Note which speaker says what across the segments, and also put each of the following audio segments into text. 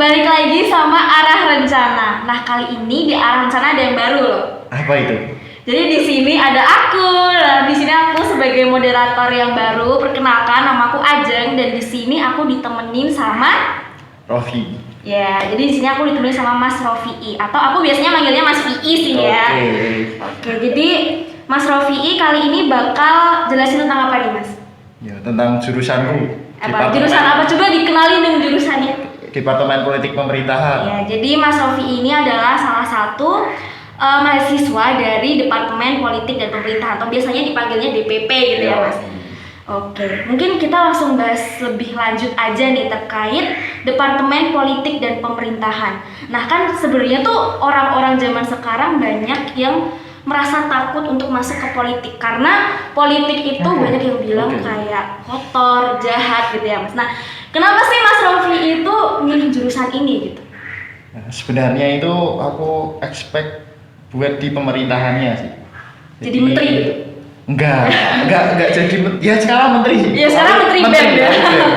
Speaker 1: balik lagi sama arah rencana. Nah, kali ini di arah rencana ada yang baru loh.
Speaker 2: Apa itu?
Speaker 1: Jadi di sini ada aku. Nah, di sini aku sebagai moderator yang baru. Perkenalkan, nama aku Ajeng dan di sini aku ditemenin sama
Speaker 2: Rofi.
Speaker 1: ya. Jadi di sini aku ditemenin sama Mas Rofi atau aku biasanya manggilnya Mas Ii sih ya. Oke, jadi Mas Rofi kali ini bakal jelasin tentang apa nih, Mas?
Speaker 2: Ya, tentang jurusanku.
Speaker 1: Apa? Jurusan apa? Coba dikenalin dong jurusannya.
Speaker 2: Departemen Politik Pemerintahan.
Speaker 1: Ya, jadi Mas Rofi ini adalah salah satu mahasiswa dari Departemen Politik dan Pemerintahan atau biasanya dipanggilnya DPP gitu ya, Mas. Oke, mungkin kita langsung bahas lebih lanjut aja nih terkait Departemen Politik dan Pemerintahan. Nah, kan sebenarnya tuh orang-orang zaman sekarang banyak yang merasa takut untuk masuk ke politik karena politik itu banyak yang bilang kayak kotor, jahat gitu ya, Mas. Nah, kenapa sih Mas Rofi itu milih jurusan ini gitu?
Speaker 2: Nah, sebenarnya itu aku expect buat di pemerintahannya sih.
Speaker 1: Jadi menteri gitu?
Speaker 2: Enggak jadi ya sekarang menteri sih.
Speaker 1: Ya sekarang menteri BEM ya.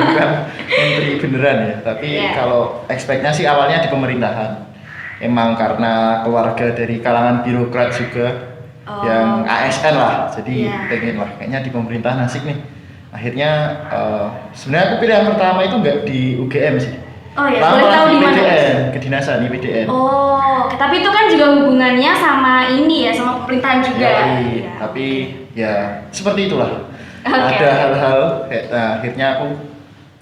Speaker 2: Bukan menteri beneran ya, tapi kalau expect-nya sih awalnya di pemerintahan. Emang karena keluarga dari kalangan birokrat juga yang ASN lah, jadi pengen lah kayaknya di pemerintahan asik nih. Akhirnya sebenarnya aku pilihan pertama itu enggak di UGM sih.
Speaker 1: Oh ya, boleh tahu di mana?
Speaker 2: Kedinasan di PDN.
Speaker 1: Oh, tapi itu kan juga hubungannya sama ini ya, sama pemerintahan juga.
Speaker 2: Ya. Tapi ya seperti itulah. Ada hal-hal akhirnya aku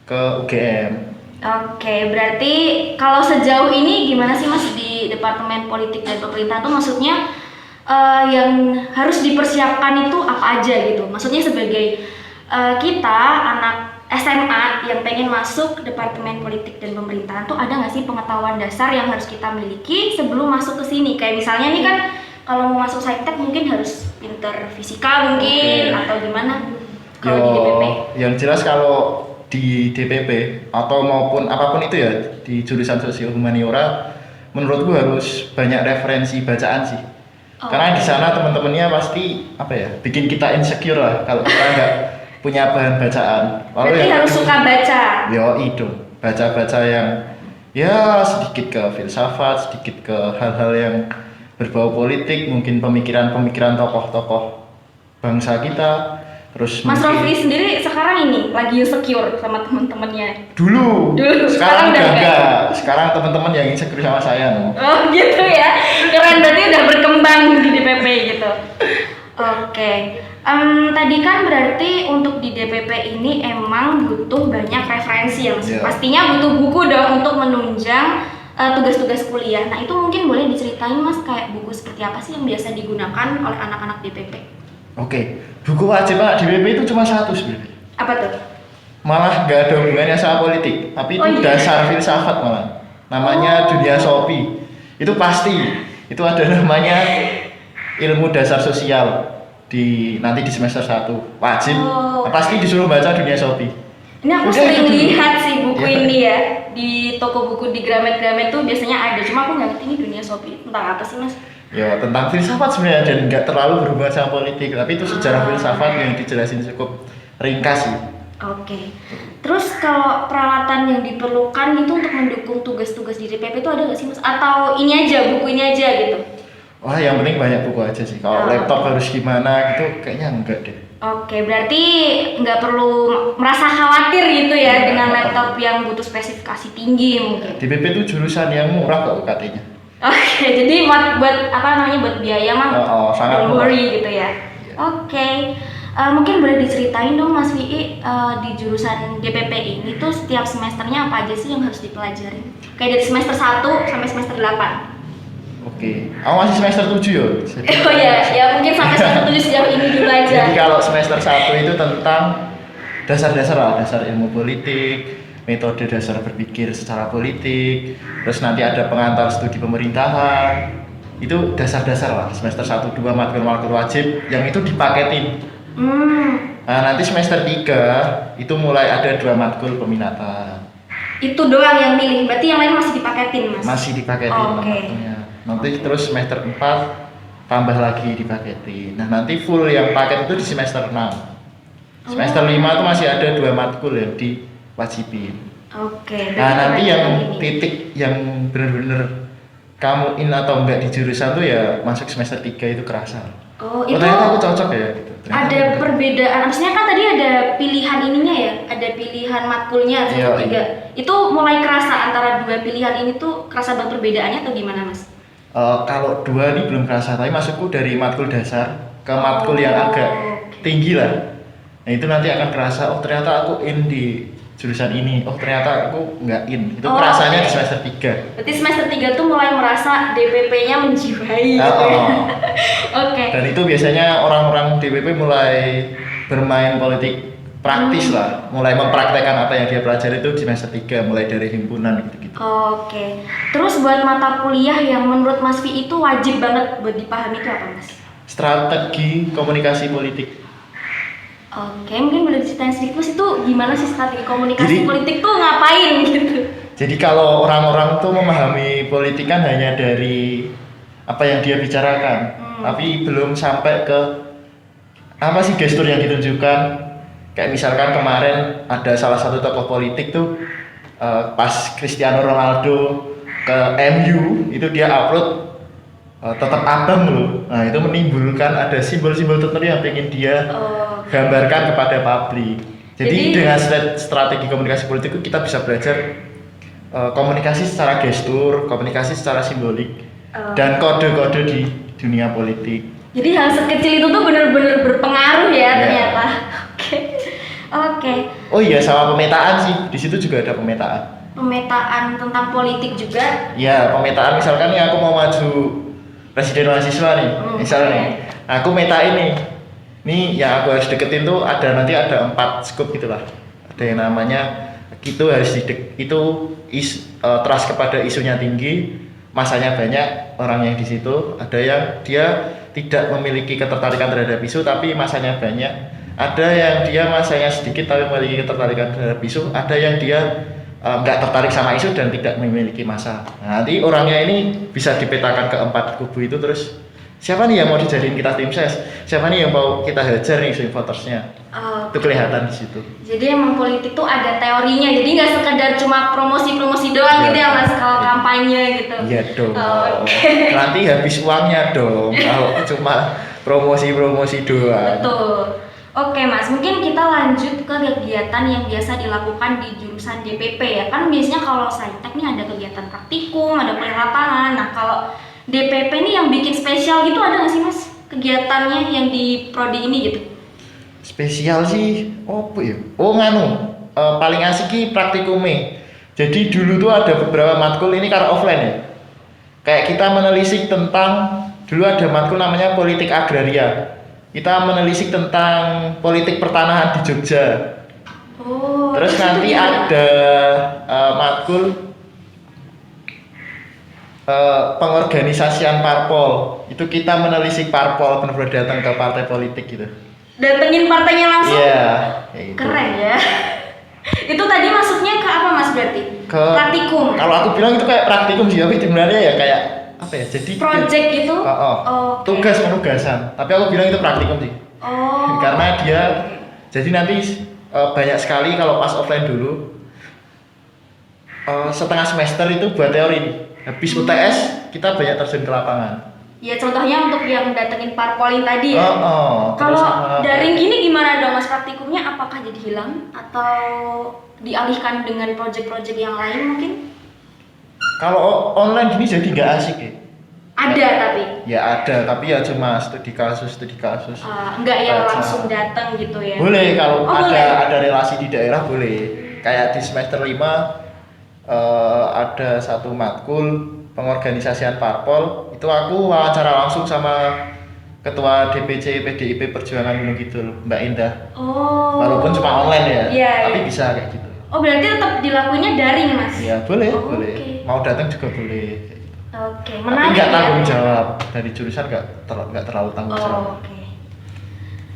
Speaker 2: ke UGM.
Speaker 1: Oke, berarti kalau sejauh ini gimana sih Mas di Departemen Politik dan Pemerintahan tuh maksudnya yang harus dipersiapkan itu apa aja gitu? Maksudnya sebagai kita anak SMA yang pengen masuk Departemen Politik dan Pemerintahan tuh ada nggak sih pengetahuan dasar yang harus kita miliki sebelum masuk ke sini? Kayak misalnya nih kan kalau mau masuk saintek mungkin harus pinter fisika mungkin atau gimana? Kalau di DPP?
Speaker 2: Yang jelas kalau di DPP atau maupun apapun itu ya di jurusan sosial humaniora menurutku harus banyak referensi bacaan sih. Karena di sana teman-temannya pasti apa ya bikin kita insecure lah kalau kita nggak punya bahan bacaan.
Speaker 1: Berarti harus suka baca.
Speaker 2: Itu baca-baca yang ya sedikit ke filsafat, sedikit ke hal-hal yang berbau politik, mungkin pemikiran-pemikiran tokoh-tokoh bangsa kita. Terus
Speaker 1: Mas Rofi sendiri sekarang ini lagi insecure sama teman-temannya.
Speaker 2: Dulu.
Speaker 1: Sekarang udah
Speaker 2: enggak. Sekarang teman-teman yang insecure sama saya no.
Speaker 1: Oh gitu ya. Keren, berarti udah berkembang di DPP gitu. Oke. Tadi kan berarti untuk di DPP ini emang butuh banyak referensi ya Mas. Pastinya butuh buku dong untuk menunjang tugas-tugas kuliah. Nah itu mungkin boleh diceritain Mas kayak buku seperti apa sih yang biasa digunakan oleh anak-anak DPP?
Speaker 2: Oke, buku wajib anak DPP itu cuma satu sebenarnya.
Speaker 1: Apa tuh?
Speaker 2: Malah nggak ada hubungannya sama politik, tapi itu dasar filsafat malah. Namanya Dunia Sopi. Itu pasti. Itu ada namanya ilmu dasar sosial nanti di semester 1 wajib. Pasti disuruh baca Dunia Sopi.
Speaker 1: Ini aku sering lihat sih buku ini ya di toko buku di Gramet tuh biasanya ada. Cuma aku nggak ngerti ini Dunia Sopi tentang apa sih Mas?
Speaker 2: Ya tentang filsafat sebenarnya dan nggak terlalu berhubungan sama politik, tapi itu sejarah filsafat yang dijelasin cukup ringkas sih.
Speaker 1: Oke. Terus kalau peralatan yang diperlukan itu untuk mendukung tugas-tugas di DPP itu ada nggak sih Mas? Atau ini aja buku ini aja gitu?
Speaker 2: Wah yang penting banyak buku aja sih. Kalau laptop harus gimana gitu kayaknya enggak deh.
Speaker 1: Oke, berarti nggak perlu merasa khawatir gitu ya dengan laptop yang butuh spesifikasi tinggi mungkin.
Speaker 2: DPP itu jurusan yang murah kok UKT-nya.
Speaker 1: Oke, jadi buat apa namanya buat biaya mah
Speaker 2: sangat
Speaker 1: don't worry gitu ya. Oke. Mungkin boleh diceritain dong Mas Ii di jurusan DPP ini tuh setiap semesternya apa aja sih yang harus dipelajari? Kayak dari semester 1 sampai semester 8.
Speaker 2: Oke, aku masih semester 7 ya.
Speaker 1: Oh ya mungkin sampai semester 7 sejauh ini dulu aja.
Speaker 2: Jadi kalau semester 1 itu tentang dasar ilmu politik, metode dasar berpikir secara politik, terus nanti ada pengantar studi pemerintahan. Itu dasar-dasar lah, semester 1, 2 matkul-matkul wajib yang itu dipaketin. Nah, nanti semester 3 itu mulai ada 2 matkul peminatan.
Speaker 1: Itu doang yang milih, berarti yang lain masih dipaketin Mas?
Speaker 2: Masih dipaketin matkulnya. Nanti terus semester 4 tambah lagi dipaketin. Nah nanti full yang paket itu di semester 6. Semester 5 itu masih ada 2 matkul yang diwajibin.
Speaker 1: Oke.
Speaker 2: Nah, nanti yang
Speaker 1: ini.
Speaker 2: titik yang benar-benar kamu in atau enggak di jurusan tuh ya masuk semester 3 itu kerasa.
Speaker 1: Oh,
Speaker 2: Oh,
Speaker 1: itu
Speaker 2: ternyata aku cocok ya gitu. Ternyata
Speaker 1: ada
Speaker 2: aku-
Speaker 1: perbedaan. Maksudnya kan tadi ada pilihan ininya ya, ada pilihan matkulnya
Speaker 2: Iya,
Speaker 1: satu tiga. Itu mulai kerasa antara dua pilihan ini tuh kerasa banget perbedaannya atau gimana Mas?
Speaker 2: Kalau 2 ini belum kerasa, tapi masukku dari matkul dasar ke matkul yang
Speaker 1: Oh,
Speaker 2: agak
Speaker 1: oke.
Speaker 2: tinggi lah. Nah itu nanti akan kerasa, oh ternyata aku in di jurusan ini, oh ternyata aku nggak in. Itu
Speaker 1: Oh,
Speaker 2: kerasanya
Speaker 1: oke.
Speaker 2: di semester 3.
Speaker 1: Berarti semester 3 tuh mulai merasa DPP-nya menjiwai gitu ya. Oke.
Speaker 2: Dan itu biasanya orang-orang DPP mulai bermain politik praktis lah, mulai mempraktekkan apa yang dia pelajari itu di semester 3, mulai dari himpunan gitu-gitu.
Speaker 1: Oke. Terus buat mata kuliah yang menurut Mas Vi itu wajib banget buat dipahami itu apa Mas?
Speaker 2: Strategi komunikasi politik.
Speaker 1: Oke, mungkin boleh diceritain sedikit Mas itu gimana sih strategi komunikasi
Speaker 2: Jadi-
Speaker 1: politik tuh ngapain gitu?
Speaker 2: Jadi kalau orang-orang tuh memahami politik kan hanya dari apa yang dia bicarakan, tapi belum sampai ke apa sih gestur yang ditunjukkan. Kayak misalkan kemarin ada salah satu tokoh politik tuh pas Cristiano Ronaldo ke MU itu dia upload tetap abang loh. Nah itu menimbulkan ada simbol-simbol tertentu yang pengen dia
Speaker 1: Oh,
Speaker 2: gambarkan kepada publik. Jadi
Speaker 1: Jadi-
Speaker 2: dengan strategi komunikasi politik itu kita bisa belajar komunikasi secara gestur, komunikasi secara simbolik,
Speaker 1: Oh.
Speaker 2: dan kode-kode di dunia politik.
Speaker 1: jadi hal sekecil itu tuh bener-bener berpengaruh ya
Speaker 2: Iya.
Speaker 1: ternyata. Oke. Oke.
Speaker 2: Oh iya, sama pemetaan sih. Di situ juga ada pemetaan.
Speaker 1: Pemetaan tentang politik juga.
Speaker 2: Ya, pemetaan misalkan nih aku mau maju presiden mahasiswa nih, misalnya nih. Aku metain nih. Nih yang aku harus deketin tuh nanti ada 4 scoop gitulah. Ada yang namanya itu harus trust kepada isunya tinggi, masanya banyak orang yang di situ. Ada yang dia tidak memiliki ketertarikan terhadap isu tapi masanya banyak. Ada yang dia masanya sedikit tapi memiliki ketertarikan terhadap isu. Ada yang dia nggak tertarik sama isu dan tidak memiliki masa. Nah, nanti orangnya ini bisa dipetakan ke 4 kubu itu, terus siapa nih yang mau dijadiin kita tim ses? Siapa nih yang mau kita hajar nih swing votersnya? Itu kelihatan di situ.
Speaker 1: Jadi emang politik tuh ada teorinya. Jadi nggak sekedar cuma promosi-promosi doang
Speaker 2: Iya.
Speaker 1: gitu ya Mas kalau kampanye gitu.
Speaker 2: Iya dong.
Speaker 1: Oke.
Speaker 2: Nanti habis uangnya dong kalau cuma promosi-promosi doang.
Speaker 1: Betul. Oke Mas, mungkin kita lanjut ke kegiatan yang biasa dilakukan di jurusan DPP ya. Kan biasanya kalau Saintek nih ada kegiatan praktikum, ada kuliah lapangan. Nah kalau DPP nih yang bikin spesial gitu ada nggak sih Mas kegiatannya yang di prodi ini gitu?
Speaker 2: Spesial sih, apa ya? Oh nganu, paling asik ki praktikumnya. Jadi dulu tuh ada beberapa matkul ini karena offline ya. Kayak kita menelisik tentang, dulu ada matkul namanya politik agraria. Kita menelisik tentang politik pertanahan di Jogja.
Speaker 1: Oh.
Speaker 2: Terus
Speaker 1: itu
Speaker 2: nanti
Speaker 1: gimana?
Speaker 2: ada matkul pengorganisasian parpol. Itu kita menelisik parpol, benar-benar datang ke partai politik gitu.
Speaker 1: Datengin partainya langsung.
Speaker 2: Iya, kayak gitu.
Speaker 1: Keren ya. Itu tadi masuknya ke apa Mas berarti? Praktikum.
Speaker 2: Kalau aku bilang itu kayak praktikum sih, tapi sebenarnya ya kayak apa ya? Jadi
Speaker 1: Project gitu?
Speaker 2: Oh.
Speaker 1: Oke.
Speaker 2: Tugas penugasan. Tapi aku bilang itu praktikum sih.
Speaker 1: Oh.
Speaker 2: Karena dia jadi nanti banyak sekali kalau pas offline dulu setengah semester itu buat teori. Habis UTS kita banyak terjun ke lapangan.
Speaker 1: Ya contohnya untuk yang datengin parpolin tadi ya.
Speaker 2: Terus
Speaker 1: Kalau
Speaker 2: sama-
Speaker 1: daring gini gimana dong Mas praktikumnya? Apakah jadi hilang atau dialihkan dengan project-project yang lain mungkin?
Speaker 2: Kalau online gini jadi nggak asik ya.
Speaker 1: Ada tapi
Speaker 2: Ya ada, tapi ya cuma studi kasus.
Speaker 1: enggak yang
Speaker 2: Baca.
Speaker 1: langsung datang gitu ya.
Speaker 2: Boleh kalau
Speaker 1: Oh,
Speaker 2: ada relasi di daerah boleh. Kayak di semester 5 ada satu matkul pengorganisasian parpol. Itu aku wawancara langsung sama Ketua DPC PDIP Perjuangan Gunung Kidul, Mbak Indah.
Speaker 1: Oh.
Speaker 2: Walaupun cuma online ya,
Speaker 1: Iya,
Speaker 2: tapi
Speaker 1: iya.
Speaker 2: bisa kayak gitu.
Speaker 1: Oh berarti tetap dilakuinnya daring Mas?
Speaker 2: Ya boleh,
Speaker 1: Oh,
Speaker 2: boleh.
Speaker 1: oke.
Speaker 2: Mau datang juga boleh. Kayak gitu.
Speaker 1: Oke,
Speaker 2: Tapi
Speaker 1: menarik
Speaker 2: nggak
Speaker 1: ya.
Speaker 2: tanggung jawab dari jurusan, nggak terlalu tanggung jawab.
Speaker 1: Oh, oke.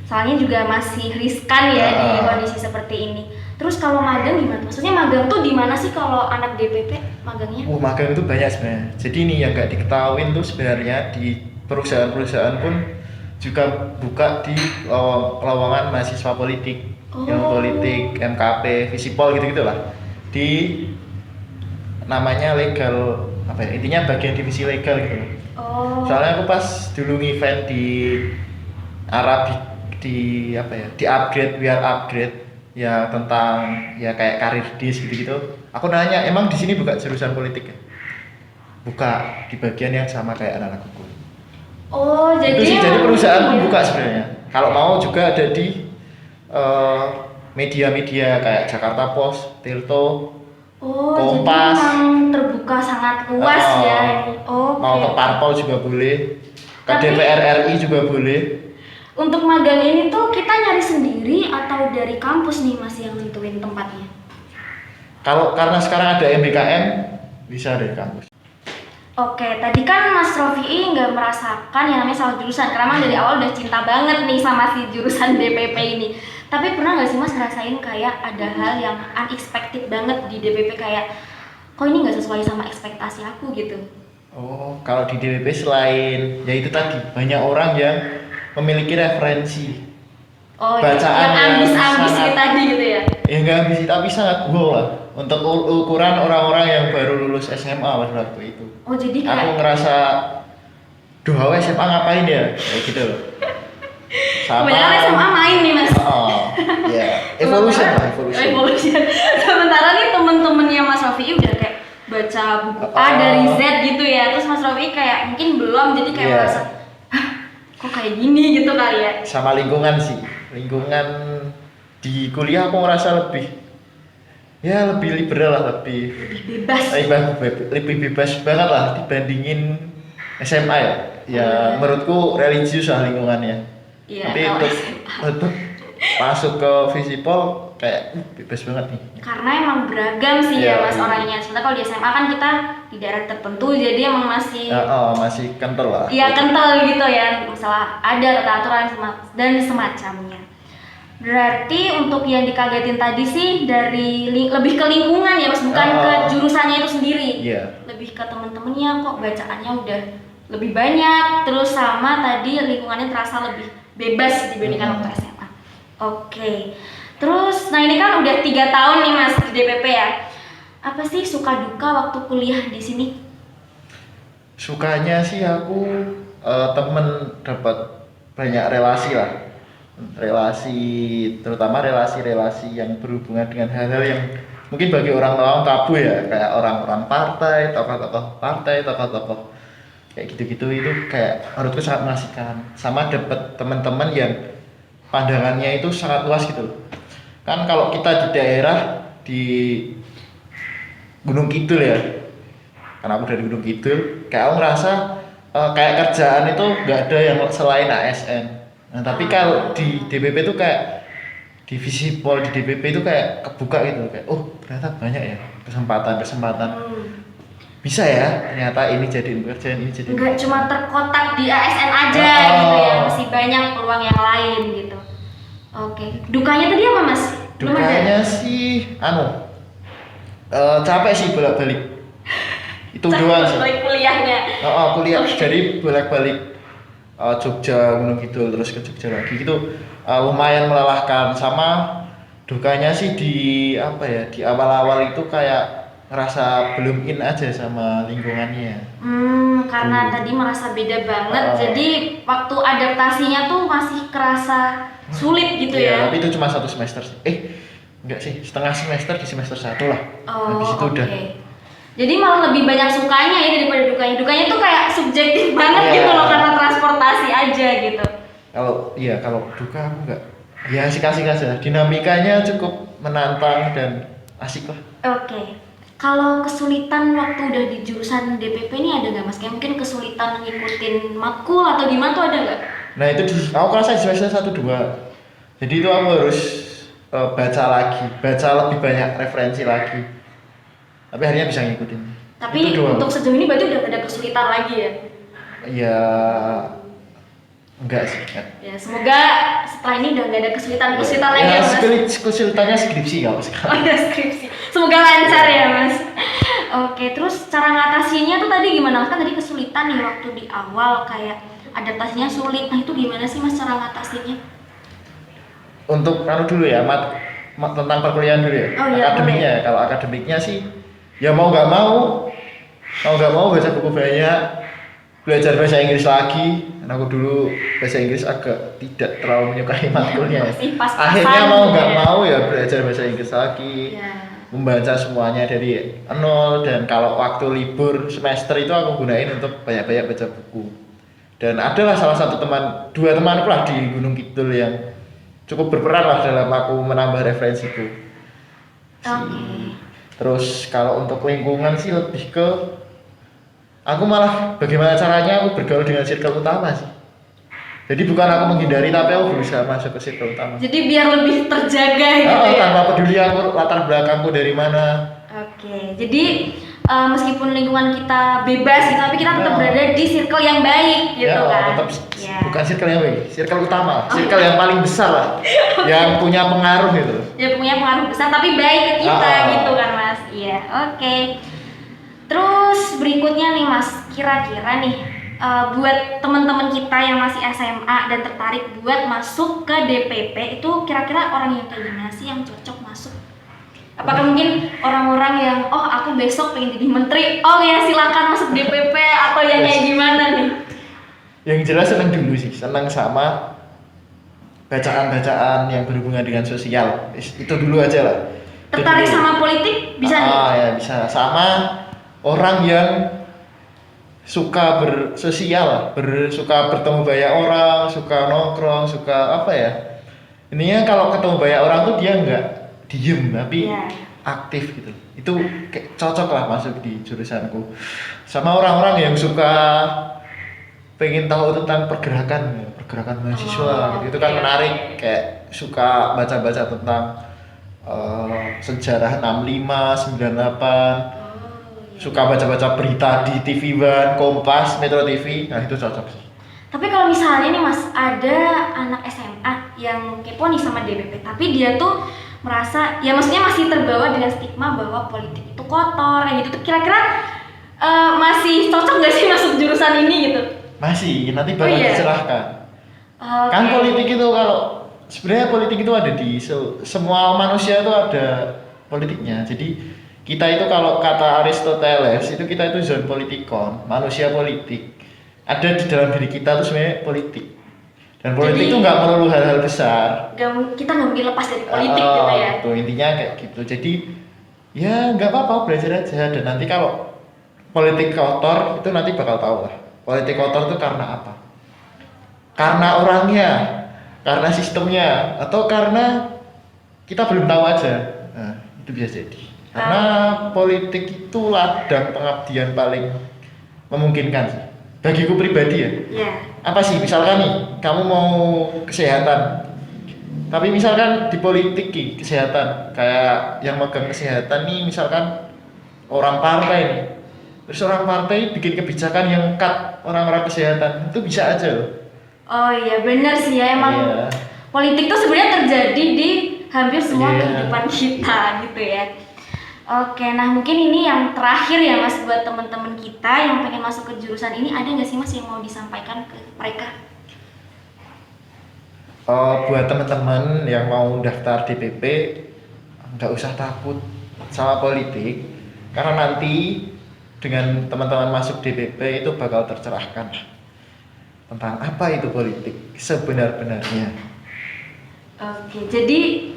Speaker 1: Soalnya juga masih riskan ya di
Speaker 2: Ah.
Speaker 1: kondisi seperti ini. Terus kalau magang gimana? Maksudnya magang tuh di mana sih kalau anak DPP magangnya?
Speaker 2: Magang itu banyak sebenarnya. Jadi ini yang nggak diketahui tuh sebenarnya di perusahaan-perusahaan pun juga buka di lowongan mahasiswa politik,
Speaker 1: Oh.
Speaker 2: yang politik, MKP, Visipol gitu-gitu lah. di namanya legal apa ya, intinya bagian divisi legal gitu loh.
Speaker 1: Oh.
Speaker 2: Soalnya aku pas dulu event di Arab di apa ya, di upgrade biar upgrade ya tentang ya kayak karir dis gitu-gitu. Aku nanya, emang di sini buka jurusan politik ya? Buka di bagian yang sama kayak anak-anak hukum.
Speaker 1: Oh, jadi
Speaker 2: Itu sih, jadi perusahaan pun
Speaker 1: ya.
Speaker 2: buka sebenarnya. Kalau mau juga ada di media-media kayak Jakarta Post, Tirto,
Speaker 1: Oh,
Speaker 2: Kompas.
Speaker 1: jadi memang terbuka sangat luas ya ini. Oh,
Speaker 2: Mau ke parpol juga boleh, ke
Speaker 1: Tapi-
Speaker 2: DPR RI juga boleh.
Speaker 1: Untuk magang ini tuh kita nyari sendiri atau dari kampus nih Mas yang nentuin tempatnya?
Speaker 2: Kalau karena sekarang ada MBKM bisa dari kampus.
Speaker 1: Oke, tadi kan Mas Rofi'i nggak merasakan yang namanya salah jurusan karena emang dari awal udah cinta banget nih sama si jurusan DPP ini. Tapi pernah nggak sih Mas ngerasain kayak ada hal yang unexpected banget di DPP kayak kok ini nggak sesuai sama ekspektasi aku gitu?
Speaker 2: Oh, kalau di DPP selain ya itu tadi banyak orang yang memiliki referensi
Speaker 1: Oh,
Speaker 2: Bacaan
Speaker 1: yang
Speaker 2: yang
Speaker 1: ambis-ambis
Speaker 2: sangat-
Speaker 1: kayak tadi gitu ya?
Speaker 2: ya nggak ambisi tapi sangat wow lah untuk ukuran orang-orang yang baru lulus SMA pada waktu itu.
Speaker 1: Oh, jadi
Speaker 2: Aku
Speaker 1: kayak
Speaker 2: ngerasa duh awal SMA ngapain ya kayak gitu loh.
Speaker 1: kebanyakan SMA main nih Mas.
Speaker 2: Oh, ya evolution lah, evolution.
Speaker 1: Evolution. Sementara nih temen-temennya Mas Rofi'i udah kayak baca buku A dari Z gitu ya. Terus Mas Rofi'i kayak mungkin belum, jadi kayak
Speaker 2: Iya.
Speaker 1: merasa "Hah, kok kayak gini gitu kali ya.
Speaker 2: Sama lingkungan sih, lingkungan di kuliah aku ngerasa lebih ya lebih liberal lah, lebih
Speaker 1: Bebas.
Speaker 2: lebih bebas banget lah dibandingin SMA ya. Ya
Speaker 1: Hmm.
Speaker 2: menurutku religius lah lingkungannya.
Speaker 1: Iya,
Speaker 2: Tapi
Speaker 1: kalau
Speaker 2: untuk
Speaker 1: SMA.
Speaker 2: untuk masuk ke Visipol kayak bebas banget nih.
Speaker 1: Karena emang beragam sih
Speaker 2: Iya,
Speaker 1: ya Mas
Speaker 2: iya.
Speaker 1: orangnya. Sementara kalau di SMA kan kita di daerah tertentu jadi emang masih
Speaker 2: Masih kental lah.
Speaker 1: iya kental gitu ya, masalah ada tata aturan dan semacamnya. Berarti untuk yang dikagetin tadi sih dari lebih ke lingkungan ya Mas, bukan ke jurusannya itu sendiri.
Speaker 2: Iya.
Speaker 1: Lebih ke temen-temennya kok bacaannya udah lebih banyak, terus sama tadi lingkungannya terasa lebih bebas dibandingkan waktu SMA. Oke. Terus, nah ini kan udah 3 tahun nih Mas di DPP ya. Apa sih suka duka waktu kuliah di sini?
Speaker 2: Sukanya sih aku temen dapat banyak relasi lah, relasi terutama relasi-relasi yang berhubungan dengan hal-hal yang mungkin bagi orang awam tabu ya, kayak orang-orang partai, tokoh-tokoh kayak gitu-gitu. Itu kayak menurutku sangat mengasihkan, sama dapat teman-teman yang pandangannya itu sangat luas gitu loh. Kan kalau kita di daerah di Gunung Kidul ya, karena aku dari Gunung Kidul, kayak aku ngerasa kayak kerjaan itu nggak ada yang selain ASN. Nah tapi kalau di DPP itu kayak divisi pol di DPP itu kayak kebuka gitu, kayak oh ternyata banyak ya kesempatan bisa ya ternyata ini jadiin pekerjaan, ini jadiin
Speaker 1: Enggak cuma terkotak di ASN aja
Speaker 2: Oh.
Speaker 1: gitu ya, masih banyak peluang yang lain gitu. Oke, dukanya tadi apa Mas? Belum ada?
Speaker 2: dukanya sih capek sih bolak-balik itu doang sih.
Speaker 1: Balik kuliahnya.
Speaker 2: Kuliah
Speaker 1: Oke.
Speaker 2: jadi bolak-balik Jogja Gunung Kidul terus ke Jogja lagi gitu, lumayan melelahkan. Sama dukanya sih di apa ya, di awal-awal itu kayak ngerasa belum in aja sama lingkungannya.
Speaker 1: Karena tadi merasa beda banget,
Speaker 2: Oh.
Speaker 1: jadi waktu adaptasinya tuh masih kerasa sulit gitu
Speaker 2: Iya,
Speaker 1: ya.
Speaker 2: tapi itu cuma 1 semester sih. Enggak sih, setengah semester di semester 1 lah.
Speaker 1: Oh,
Speaker 2: Habis itu
Speaker 1: oke.
Speaker 2: udah.
Speaker 1: Jadi malah lebih banyak sukanya ya daripada dukanya. Dukanya tuh kayak subjektif banget
Speaker 2: Iya.
Speaker 1: gitu loh karena transportasi aja gitu.
Speaker 2: Kalau duka aku enggak. Ya asik-asik aja. Dinamikanya cukup menantang dan asik lah.
Speaker 1: Oke. Kalau kesulitan waktu udah di jurusan DPP ini ada nggak Mas? Kayak mungkin kesulitan ngikutin matkul atau gimana tuh ada nggak?
Speaker 2: Nah itu aku kerasa di semester 1-2. Jadi itu aku harus baca lebih banyak referensi lagi. Tapi akhirnya bisa ngikutin.
Speaker 1: Tapi
Speaker 2: Itu doang.
Speaker 1: untuk sejauh ini berarti udah ada kesulitan lagi ya?
Speaker 2: Ya enggak sih. Enggak.
Speaker 1: Ya semoga setelah ini udah nggak ada kesulitan-kesulitan lagi ya Mas.
Speaker 2: Kesulitannya skripsi kalau sekarang.
Speaker 1: Oh ya skripsi. Semoga lancar ya Mas. Oke, terus cara ngatasinya tuh tadi gimana? Kan tadi kesulitan nih waktu di awal kayak adaptasinya sulit. Nah itu gimana sih Mas cara ngatasinya?
Speaker 2: Untuk dulu ya tentang perkuliahan dulu ya.
Speaker 1: Oh, iya,
Speaker 2: Akademiknya, kalau akademiknya sih ya mau nggak mau baca buku banyak, belajar bahasa Inggris lagi. Karena aku dulu bahasa Inggris agak tidak terlalu menyukai matkulnya.
Speaker 1: Masih pas-pasan
Speaker 2: Akhirnya mau
Speaker 1: gitu
Speaker 2: nggak
Speaker 1: ya.
Speaker 2: mau ya belajar bahasa Inggris lagi.
Speaker 1: Ya.
Speaker 2: Membaca semuanya dari nol, dan kalau waktu libur semester itu aku gunain untuk banyak-banyak baca buku. Dan adalah salah satu dua temanku lah di Gunung Kidul yang cukup berperan lah dalam aku menambah referensiku.
Speaker 1: Oke.
Speaker 2: Terus kalau untuk lingkungan sih lebih ke aku malah bagaimana caranya aku bergaul dengan circle utama sih. Jadi bukan aku menghindari, tapi aku berusaha masuk ke circle utama.
Speaker 1: Jadi biar lebih terjaga gitu ya.
Speaker 2: Tanpa peduli aku latar belakangku dari mana.
Speaker 1: Oke, jadi meskipun lingkungan kita bebas gitu, tapi kita tetap berada di circle yang baik gitu
Speaker 2: Ya,
Speaker 1: kan.
Speaker 2: tetap
Speaker 1: Ya.
Speaker 2: bukan circle yang baik, circle utama, circle yang paling besar lah, yang punya pengaruh gitu.
Speaker 1: Ya punya pengaruh besar tapi baik ke kita gitu kan Mas. Iya, oke. Terus berikutnya nih Mas, kira-kira nih buat teman-teman kita yang masih SMA dan tertarik buat masuk ke DPP itu kira-kira orang yang kayak gimana sih yang cocok masuk? Apakah mungkin orang-orang yang aku besok pengen jadi menteri, ya silakan masuk DPP, atau yang kayak gimana nih?
Speaker 2: Yang jelas senang dulu sih, senang sama bacaan-bacaan yang berhubungan dengan sosial. Itu dulu aja lah.
Speaker 1: Tertarik sama politik bisa nih?
Speaker 2: Ya bisa, sama orang yang suka bersosial, suka bertemu banyak orang, suka nongkrong, suka apa ya? Ininya kalau ketemu banyak orang tuh dia nggak diem tapi aktif gitu. Itu kayak cocok lah masuk di jurusanku. Sama orang-orang yang suka pengen tahu tentang pergerakan mahasiswa gitu. Itu kan menarik, kayak suka baca-baca tentang sejarah 65, 98. Suka baca-baca berita di TV One, Kompas, Metro TV. Nah, itu cocok sih.
Speaker 1: Tapi kalau misalnya nih Mas, ada anak SMA yang kepo nih sama DPP, tapi dia tuh merasa, ya maksudnya masih terbawa dengan stigma bahwa politik itu kotor, kayak gitu. Kira-kira masih cocok gak sih masuk jurusan ini gitu?
Speaker 2: Masih, nanti bakal dicerahkan. Kan politik itu sebenarnya politik itu ada di semua manusia itu ada politiknya. Jadi kita itu kalau kata Aristoteles itu kita itu zoon politikon, manusia politik. Ada di dalam diri kita tuh sebenarnya politik. Dan politik itu nggak melulu hal-hal besar.
Speaker 1: Kita nggak mungkin lepas dari politik gitu ya.
Speaker 2: Tuh intinya kayak gitu. Jadi ya nggak apa-apa, belajar aja. Dan nanti kalau politik kotor itu nanti bakal tahu lah. Politik kotor itu karena apa? Karena orangnya, karena sistemnya, atau karena kita belum tahu aja. Nah, itu bisa jadi. Karena politik itu ladang pengabdian paling memungkinkan sih. Bagiku pribadi ya. Apa sih, misalkan nih, kamu mau kesehatan. Tapi misalkan di politik kesehatan, kayak yang megang kesehatan nih misalkan orang partai nih. Terus orang partai bikin kebijakan yang cut orang-orang kesehatan, itu bisa aja loh.
Speaker 1: Oh iya, benar sih ya, emang politik tuh sebenarnya terjadi di hampir semua kehidupan kita gitu ya. Oke, nah mungkin ini yang terakhir ya Mas buat teman-teman kita yang pengen masuk ke jurusan ini, ada nggak sih Mas yang mau disampaikan ke mereka?
Speaker 2: Buat teman-teman yang mau daftar DPP, nggak usah takut sama politik, karena nanti dengan teman-teman masuk DPP itu bakal tercerahkan tentang apa itu politik sebenar-benarnya.
Speaker 1: Oke, jadi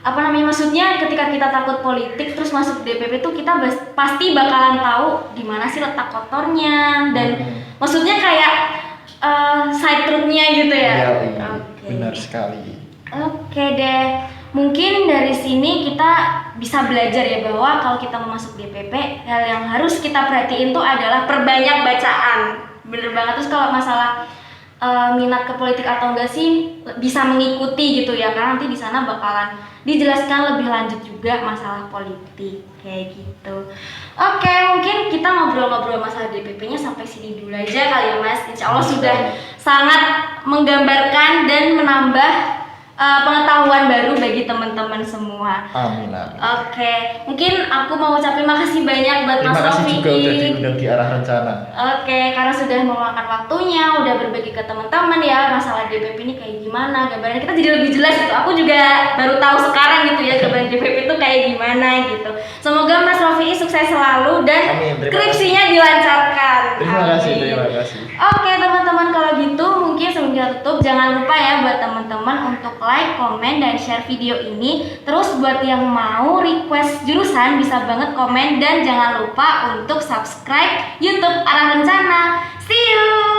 Speaker 1: maksudnya ketika kita takut politik terus masuk DPP tuh kita pasti bakalan tahu di mana sih letak kotornya dan maksudnya kayak side truth-nya gitu ya.
Speaker 2: Iya, benar sekali.
Speaker 1: Oke deh, mungkin dari sini kita bisa belajar ya bahwa kalau kita mau masuk DPP, hal yang harus kita perhatiin tuh adalah perbanyak bacaan. Bener banget. Terus kalau masalah minat ke politik atau enggak sih bisa mengikuti gitu ya, karena nanti di sana bakalan dijelaskan lebih lanjut juga masalah politik kayak gitu. Oke, mungkin kita ngobrol-ngobrol masalah DPP-nya sampai sini dulu aja kali ya Mas. Insya Allah sudah sangat menggambarkan dan menambah pengetahuan baru bagi teman-teman semua.
Speaker 2: Amin.
Speaker 1: Oke, mungkin aku mau ucapin makasih banyak buat Mas
Speaker 2: Terima kasih
Speaker 1: Rofi.
Speaker 2: juga udah diundang di arah rencana.
Speaker 1: Oke, karena sudah meluangkan waktunya, udah berbagi ke teman-teman ya masalah DPP ini kayak gimana, gambarannya kita jadi lebih jelas gitu. Aku juga baru tahu sekarang gitu ya gambaran DPP itu kayak gimana gitu. Semoga Mas Rofi sukses selalu dan
Speaker 2: Amin,
Speaker 1: skripsinya dilancarkan.
Speaker 2: Terima kasih,
Speaker 1: Amin.
Speaker 2: terima kasih.
Speaker 1: Oke teman-teman, kalau gitu mungkin sebelum kita tutup jangan lupa ya buat teman-teman untuk like, komen, dan share video ini. Terus buat yang mau request jurusan bisa banget komen dan jangan lupa untuk subscribe YouTube Arah Rencana. See you.